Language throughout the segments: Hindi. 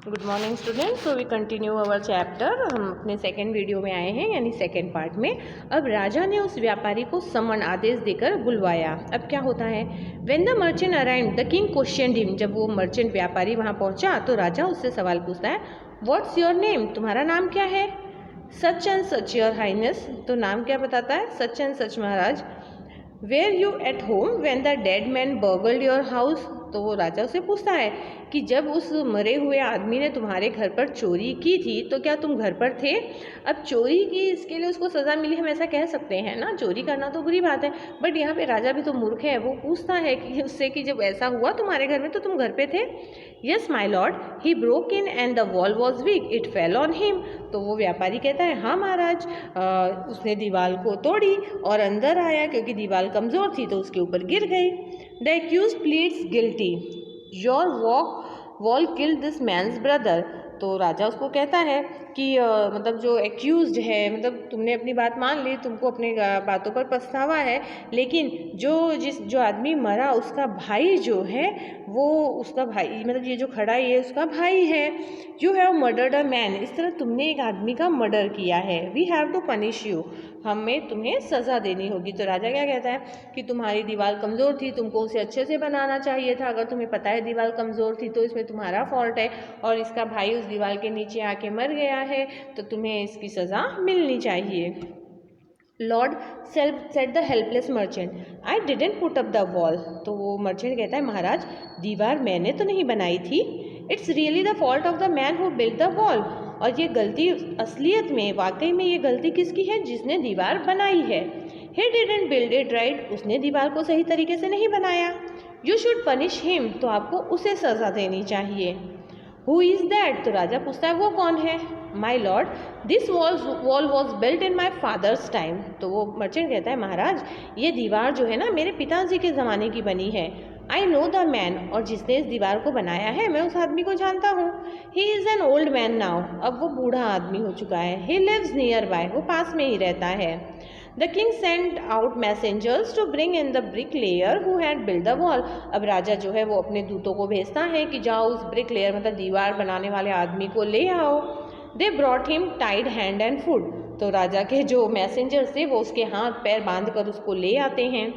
Good morning students. So we continue our chapter. हम अपने सेकेंड वीडियो में आए हैं, यानी सेकेंड पार्ट में। अब राजा ने उस व्यापारी को समन आदेश देकर बुलवाया। अब क्या होता है, when the merchant arrived the king questioned him. जब वो मर्चेंट व्यापारी वहाँ पहुँचा तो राजा उससे सवाल पूछता है, व्हाट्स योर नेम, तुम्हारा नाम क्या है। Such and such your highness, तो नाम क्या बताता है, सच एंड सच महाराज। Were you at home when the dead man burgled your house, तो वो राजा उसे पूछता है कि जब उस मरे हुए आदमी ने तुम्हारे घर पर चोरी की थी तो क्या तुम घर पर थे। अब चोरी की, इसके लिए उसको सज़ा मिली, हम ऐसा कह सकते हैं ना, चोरी करना तो बुरी बात है, बट यहाँ पे राजा भी तो मूर्ख है। वो पूछता है कि उससे कि जब ऐसा हुआ तुम्हारे घर में तो तुम घर पे थे। Yes my lord, he broke in and the wall was weak, it fell on him. तो वो व्यापारी कहता है, हाँ महाराज, उसने दीवार को तोड़ी और अंदर आया, क्योंकि दीवार कमज़ोर थी तो उसके ऊपर गिर गई। The accused pleads guilty, your wall killed this man's brother. तो राजा उसको कहता है कि मतलब जो एक्यूज्ड है, मतलब तुमने अपनी बात मान ली, तुमको अपनी बातों पर पछतावा है, लेकिन जो आदमी मरा उसका भाई जो है, वो उसका भाई, मतलब ये जो खड़ा है उसका भाई है। You have murdered a man, इस तरह तुमने एक आदमी का मर्डर किया है। We have to punish you, हमें तुम्हें सज़ा देनी होगी। तो राजा क्या कहता है कि तुम्हारी दीवार कमज़ोर थी, तुमको उसे अच्छे से बनाना चाहिए था। अगर तुम्हें पता है दीवार कमज़ोर थी तो इसमें तुम्हारा फॉल्ट है, और इसका भाई उस दीवार के नीचे आके मर गया है, तो तुम्हें इसकी सज़ा मिलनी चाहिए। Lord said the helpless merchant, I didn't put up the wall. तो वो मर्चेंट कहता है, महाराज दीवार मैंने तो नहीं बनाई थी। It's really the fault of the man who built the wall, और ये गलती असलियत में, वाकई में ये गलती किसकी है, जिसने दीवार बनाई है। He didn't build it right, उसने दीवार को सही तरीके से नहीं बनाया। यू शुड पनिश हिम, तो आपको उसे सज़ा देनी चाहिए। हु इज़ दैट, तो राजा पूछता है वो कौन है। My lord, this wall was built in my father's time. तो वो मर्चेंट कहता है, महाराज ये दीवार जो है ना, मेरे पिताजी के ज़माने की बनी है। आई नो द मैन, और जिसने इस दीवार को बनाया है मैं उस आदमी को जानता हूँ। He is an old man now, अब वो बूढ़ा आदमी हो चुका है। ही लिव्स नियर बाय, वो पास में ही रहता है। The king send out messengers to bring in the bricklayer who had build the wall. अब राजा जो है वो अपने दूतों को भेजता है कि जाओ उस ब्रिक लेयर, मतलब दीवार बनाने वाले आदमी को ले आओ। They brought him tied hand and foot, तो राजा के जो मैसेंजर्स थे वो उसके हाथ पैर बांध कर उसको ले आते हैं।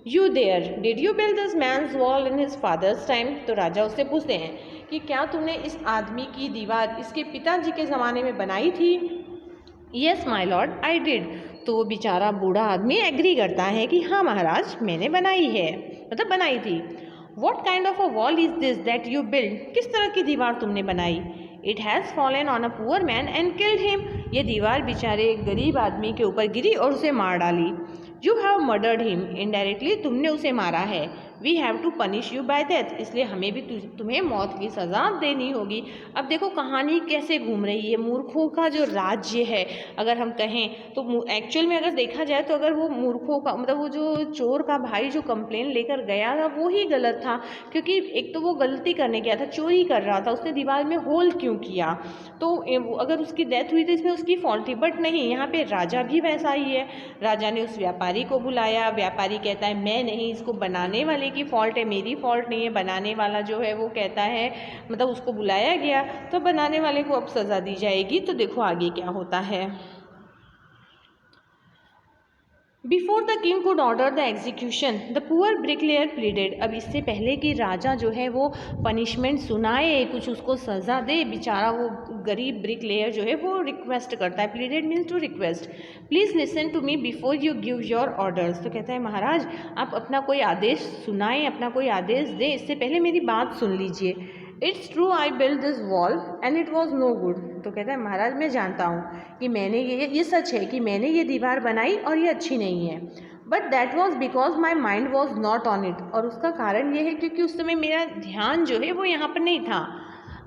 You there, did you build this man's wall in his father's time, तो राजा उससे पूछते हैं कि क्या तुमने इस आदमी की दीवार इसके पिताजी के ज़माने में बनाई थी। Yes my lord, I did. तो वो बेचारा बूढ़ा आदमी एग्री करता है कि हाँ महाराज मैंने बनाई है, मतलब बनाई थी। What kind of a wall is this that you build, किस तरह की दीवार तुमने बनाई। It has fallen on a poor man and killed him, ये दीवार बेचारे एक गरीब आदमी के ऊपर गिरी और उसे मार डाली। You have murdered him, indirectly तुमने उसे मारा है। We have to punish you by death, इसलिए हमें भी तुम्हें मौत की सज़ा देनी होगी। अब देखो कहानी कैसे घूम रही है, मूर्खों का जो राज्य है अगर हम कहें तो, एक्चुअल में अगर देखा जाए तो अगर वो मूर्खों का, मतलब वो जो चोर का भाई जो कंप्लेन लेकर गया था वो ही गलत था, क्योंकि एक तो वो गलती करने गया था, चोरी कर रहा था, उसने दीवार में होल क्यों किया, तो अगर उसकी डेथ हुई तो इसमें उसकी फॉल्ट थी। बट नहीं, यहाँ पे राजा भी वैसा ही है। राजा ने उस व्यापारी को बुलाया, व्यापारी कहता है मैं नहीं, इसको बनाने वाले की फॉल्ट है, मेरी फॉल्ट नहीं है। बनाने वाला जो है वो कहता है, मतलब उसको बुलाया गया तो बनाने वाले को अब सज़ा दी जाएगी। तो देखो आगे क्या होता है। Before the king could order the execution the poor bricklayer pleaded, अब इससे पहले कि राजा जो है वो पनिशमेंट सुनाए, कुछ उसको सज़ा दे, बेचारा वो गरीब ब्रिकलेयर जो है वो रिक्वेस्ट करता है। Pleaded means to request. Please listen to me before you give your orders, तो कहता है महाराज आप अपना कोई आदेश सुनाएं, अपना कोई आदेश दें, इससे पहले मेरी बात सुन लीजिए। It's true I build this wall and it was no good, तो कहता है महाराज मैं जानता हूँ कि मैंने ये सच है कि मैंने ये दीवार बनाई और ये अच्छी नहीं है। But that was because my mind was not on it, और उसका कारण ये है क्योंकि उस समय मेरा ध्यान जो है वो यहाँ पर नहीं था।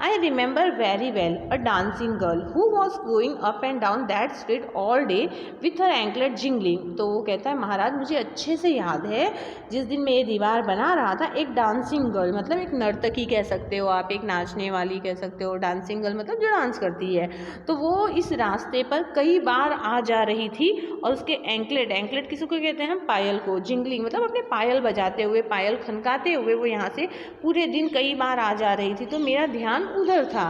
I remember very well a dancing girl who was going up and down that street all day with her anklet jingling, तो वो कहता है महाराज मुझे अच्छे से याद है जिस दिन मैं ये दीवार बना रहा था, एक डांसिंग गर्ल, मतलब एक नर्तकी कह सकते हो आप, एक नाचने वाली कह सकते हो, डांसिंग गर्ल मतलब जो डांस करती है, तो वो इस रास्ते पर कई बार आ जा रही थी और उसके एंकलेट किसी को कहते हैं हम, पायल को, जिंगलिंग मतलब अपने पायल बजाते हुए, पायल खनकाते हुए वो यहाँ से पूरे दिन कई बार आ जा रही थी, तो मेरा ध्यान उधर था।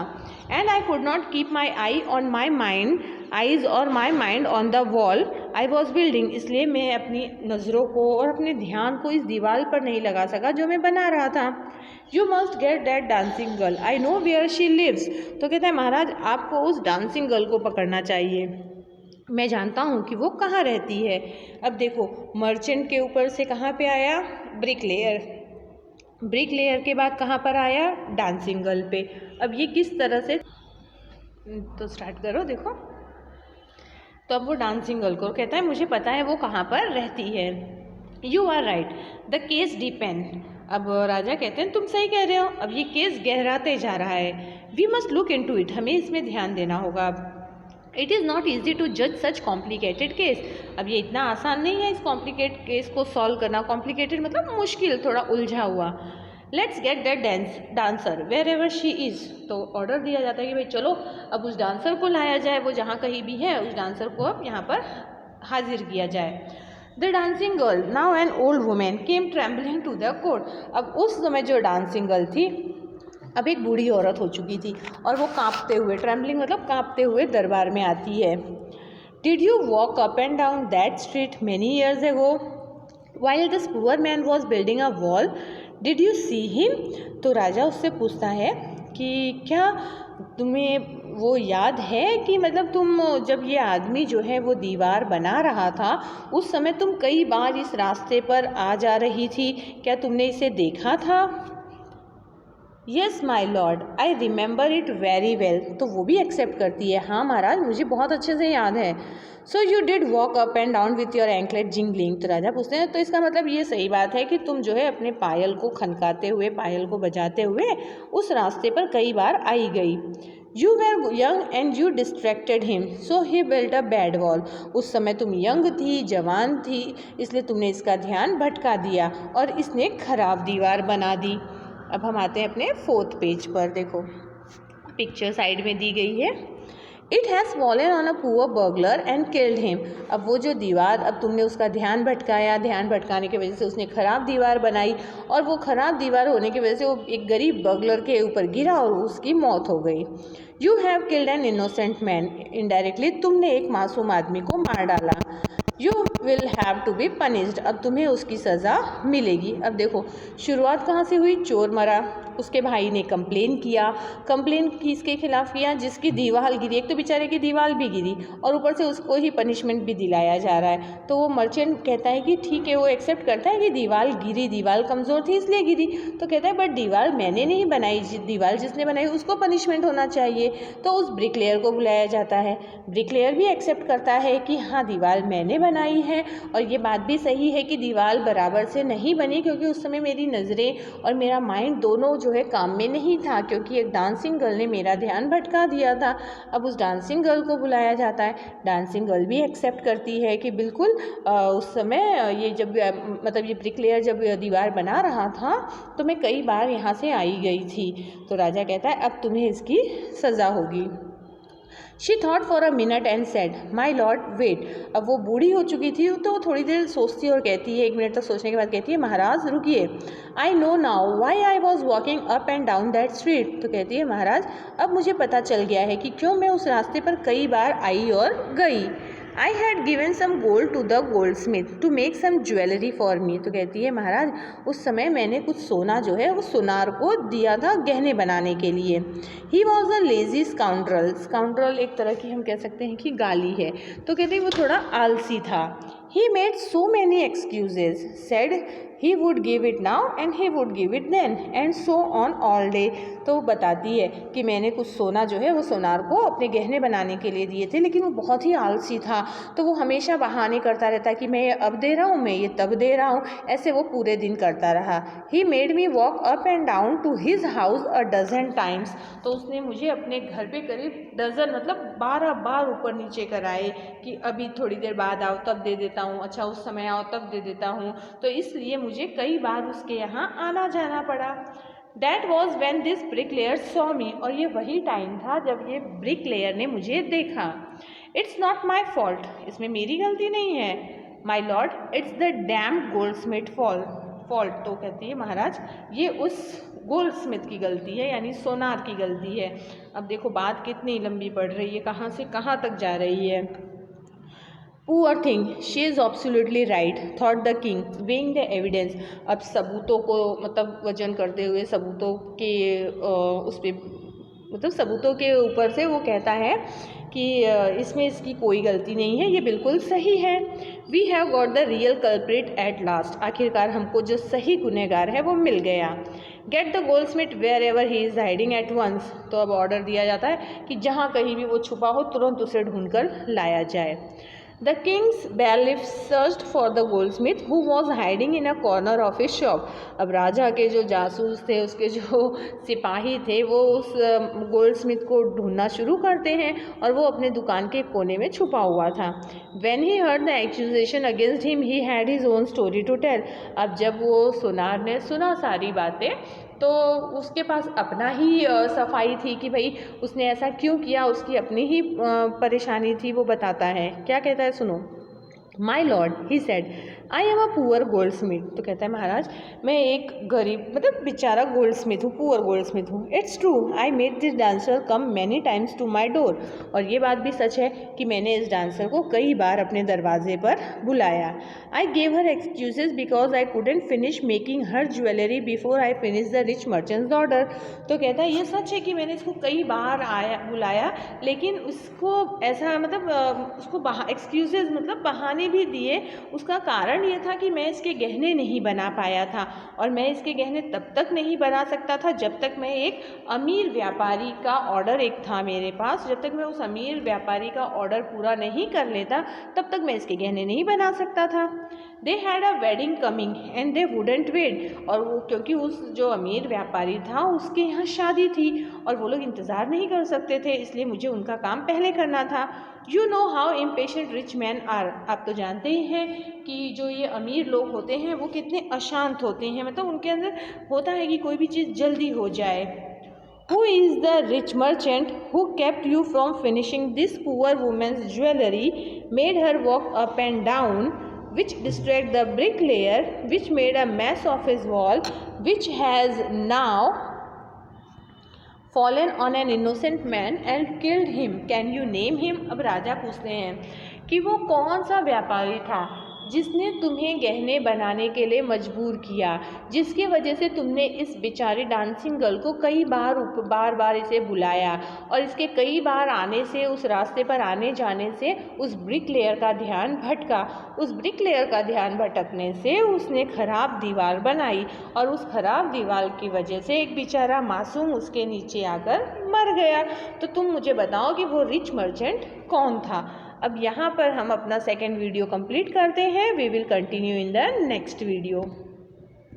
And I could not keep my eyes और my mind on the wall I was building, इसलिए मैं अपनी नज़रों को और अपने ध्यान को इस दीवार पर नहीं लगा सका जो मैं बना रहा था। You must get that dancing girl, I know where she lives. तो कहता है महाराज आपको उस डांसिंग गर्ल को पकड़ना चाहिए, मैं जानता हूँ कि वो कहाँ रहती है। अब देखो मर्चेंट के ऊपर से कहाँ पे आया, ब्रिक लेयर के बाद कहाँ पर आया, डांसिंग गर्ल पे। अब ये किस तरह से, तो स्टार्ट करो देखो। तो अब वो डांसिंग गर्ल को कहता है मुझे पता है वो कहाँ पर रहती है। You are right the case depend. अब राजा कहते हैं तुम सही कह रहे हो, अब ये केस गहराते जा रहा है। We must look into it, हमें इसमें ध्यान देना होगा। It is not easy to जज सच कॉम्प्लिकेटेड केस, अब ये इतना आसान नहीं है इस कॉम्प्लिकेटेड केस को सॉल्व करना। कॉम्प्लिकेटेड मतलब मुश्किल, थोड़ा उलझा हुआ। Let's get that dancer wherever she is. तो ऑर्डर दिया जाता है कि भाई चलो अब उस डांसर को लाया जाए, वो जहाँ कहीं भी है उस डांसर को अब यहाँ पर हाजिर किया जाए। The dancing girl now an old women came trembling to the court. अब उस समय जो डांसिंग गर्ल थी अब एक बूढ़ी औरत हो चुकी थी और वो कांपते हुए, ट्रेम्बलिंग मतलब कांपते हुए दरबार में आती है। Did you walk up and down that street many years ago while this poor man was building a wall, did you see him. तो राजा उससे पूछता है कि क्या तुम्हें वो याद है कि मतलब तुम जब ये आदमी जो है वो दीवार बना रहा था उस समय तुम कई बार इस रास्ते पर आ जा रही थी, क्या तुमने इसे देखा था। Yes my lord I remember it very well. तो वो भी एक्सेप्ट करती है, हाँ महाराज मुझे बहुत अच्छे से याद है। So you did walk up and down with your anklet jingling. तो राजा पूछते हैं तो इसका मतलब ये सही बात है कि तुम जो है अपने पायल को खनकाते हुए, पायल को बजाते हुए उस रास्ते पर कई बार आई गई। You were young and you distracted him so he built a bad wall. उस समय तुम यंग थी, जवान थी, इसलिए तुमने इसका ध्यान भटका दिया और इसने खराब दीवार बना दी। अब हम आते हैं अपने 4th पेज पर, देखो पिक्चर साइड में दी गई है। It has fallen on a poor burglar and killed him. अब वो जो दीवार, अब तुमने उसका ध्यान भटकाया, ध्यान भटकाने की वजह से उसने ख़राब दीवार बनाई और वो ख़राब दीवार होने की वजह से वो एक गरीब बर्गलर के ऊपर गिरा और उसकी मौत हो गई। You have killed an innocent man, indirectly तुमने एक मासूम आदमी को मार डाला। You will have to be punished, अब तुम्हें उसकी सज़ा मिलेगी। अब देखो शुरुआत कहाँ से हुई, चोर मरा, उसके भाई ने कंप्लेन किया, कंप्लेन किसके खिलाफ किया, जिसकी दीवार गिरी, एक तो बेचारे की दीवार भी गिरी और ऊपर से उसको ही पनिशमेंट भी दिलाया जा रहा है। तो वो मर्चेंट कहता है कि ठीक है, वो एक्सेप्ट करता है कि दीवार गिरी, दीवार कमज़ोर थी इसलिए गिरी। तो कहता है बट दीवार मैंने नहीं बनाई, दीवार जिसने बनाई उसको पनिशमेंट होना चाहिए। तो उस ब्रिकलेयर को बुलाया जाता है, ब्रिकलेयर भी एक्सेप्ट करता है कि हाँ दीवार मैंने बनाई है और ये बात भी सही है कि दीवार बराबर से नहीं बनी क्योंकि उस समय मेरी नज़रें और मेरा माइंड दोनों जो है काम में नहीं था क्योंकि एक डांसिंग गर्ल ने मेरा ध्यान भटका दिया था। अब उस डांसिंग गर्ल को बुलाया जाता है, डांसिंग गर्ल भी एक्सेप्ट करती है कि बिल्कुल उस समय ये जब मतलब ये ब्रिकलेयर जब दीवार बना रहा था तो मैं कई बार यहाँ से आई गई थी। तो राजा कहता है अब तुम्हें इसकी सज़ा होगी। She thought for a minute and said my lord wait. अब वो बूढ़ी हो चुकी थी तो वो थोड़ी देर सोचती है और कहती है, 1 मिनट तक सोचने के बाद कहती है महाराज रुकिए, I know now why I was walking up and down that street. तो कहती है महाराज अब मुझे पता चल गया है कि क्यों मैं उस रास्ते पर कई बार आई और गई। I had given some gold to the goldsmith to make some jewellery for me. तो कहती है महाराज उस समय मैंने कुछ सोना जो है वो सुनार को दिया था गहने बनाने के लिए। He was a lazy scoundrel, scoundrel एक तरह की हम कह सकते हैं कि गाली है। तो कहते हैं वो थोड़ा आलसी था। He made so many excuses said he would give it now and he would give it then and so on all day. तो वो बताती है कि मैंने कुछ सोना जो है वो सोनार को अपने गहने बनाने के लिए दिए थे लेकिन वो बहुत ही आलसी था तो वो हमेशा बहाने करता रहता कि मैं ये अब दे रहा हूँ, मैं ये तब दे रहा हूँ, ऐसे वो पूरे दिन करता रहा। He made me walk up and down to his house a dozen times. तो उसने मुझे अपने घर पे करीब डजन मतलब 12 बार ऊपर नीचे कराए कि अभी थोड़ी देर बाद आओ तब दे देता हूँ, अच्छा उस समय आओ तब दे देता हूँ। तो इसलिए मुझे कई बार उसके यहाँ आना जाना पड़ा। That was when this bricklayer saw me। और ये वही टाइम था जब ये ब्रिकलेयर ने मुझे देखा। It's not my fault, इसमें मेरी गलती नहीं है। My lord, it's the damned goldsmith fault। Fault. तो कहती है महाराज ये उस गोल्ड स्मिथ की गलती है, यानी सोनार की गलती है। अब देखो बात कितनी लंबी पड़ रही है, कहाँ से कहाँ तक जा रही है। Poor thing, she is absolutely right, thought the king weighing the evidence. अब सबूतों को मतलब वजन करते हुए, सबूतों के उस पर मतलब सबूतों के ऊपर से वो कहता है कि इसमें इसकी कोई गलती नहीं है, ये बिल्कुल सही है। We have got the real culprit at last, आखिरकार हमको जो सही गुनहगार है वो मिल गया। Get the goldsmith wherever he is hiding at once, तो अब ऑर्डर दिया जाता है कि जहाँ कहीं भी वो छुपा हो तुरंत उसे ढूंढकर लाया जाए। The king's bailiff searched for the goldsmith who was hiding in a corner of his shop. अब राजा के जो जासूस थे, उसके जो सिपाही थे, वो उस गोल्डस्मिथ को ढूंढना शुरू करते हैं और वो अपने दुकान के कोने में छुपा हुआ था। When he heard the accusation against him, he had his own story to tell. अब जब वो सुनार ने सुना सारी बातें तो उसके पास अपना ही सफाई थी कि भाई उसने ऐसा क्यों किया, उसकी अपनी ही परेशानी थी, वो बताता है। क्या कहता है सुनो। My lord he said I am a poor goldsmith, तो कहता है महाराज मैं एक गरीब मतलब बेचारा गोल्ड स्मिथ हूँ, पुअर गोल्ड स्मिथ हूँ। It's true I made this dancer come many times to my door, और ये बात भी सच है कि मैंने इस डांसर को कई बार अपने दरवाजे पर बुलाया। I gave her excuses because I couldn't finish making her jewellery before I finish the rich merchants order, तो कहता है ये सच है कि मैंने इसको कई बार बुलाया, लेकिन उसको ऐसा मतलब उसको एक्सक्यूजेज मतलब बहाने भी दिए। उसका कारण ये था कि मैं इसके गहने नहीं बना पाया था, और मैं इसके गहने तब तक नहीं बना सकता था जब तक मैं एक अमीर व्यापारी का ऑर्डर एक था मेरे पास, जब तक मैं उस अमीर व्यापारी का ऑर्डर पूरा नहीं कर लेता तब तक मैं इसके गहने नहीं बना सकता था। They had a wedding coming and they wouldn't wait, और वो क्योंकि उस जो अमीर व्यापारी था उसके यहाँ शादी थी और वो लोग इंतज़ार नहीं कर सकते थे, इसलिए मुझे उनका काम पहले करना था। You know how impatient rich man are, आप तो जानते ही हैं कि जो ये अमीर लोग होते हैं वो कितने अशांत होते हैं, मतलब उनके अंदर होता है कि कोई भी चीज़ जल्दी हो जाए। Who is the rich merchant who kept you from finishing this poor woman's jewelry, made her walk up and down, which distracted the bricklayer, which made a mess of his wall, which has now fallen on an innocent man and killed him? Can you name him? अब राजा पूछते हैं कि वो कौन सा व्यापारी था जिसने तुम्हें गहने बनाने के लिए मजबूर किया, जिसकी वजह से तुमने इस बेचारी डांसिंग गर्ल को कई बार इसे बुलाया, और इसके कई बार आने से, उस रास्ते पर आने जाने से उस ब्रिक लेयर का ध्यान भटका। उस ब्रिक लेयर का ध्यान भटकने से उसने खराब दीवार बनाई, और उस खराब दीवार की वजह से एक बेचारा मासूम उसके नीचे आकर मर गया। तो तुम मुझे बताओ कि वो रिच मर्चेंट कौन था। अब यहाँ पर हम अपना सेकेंड वीडियो कंप्लीट करते हैं। We will continue in the next video.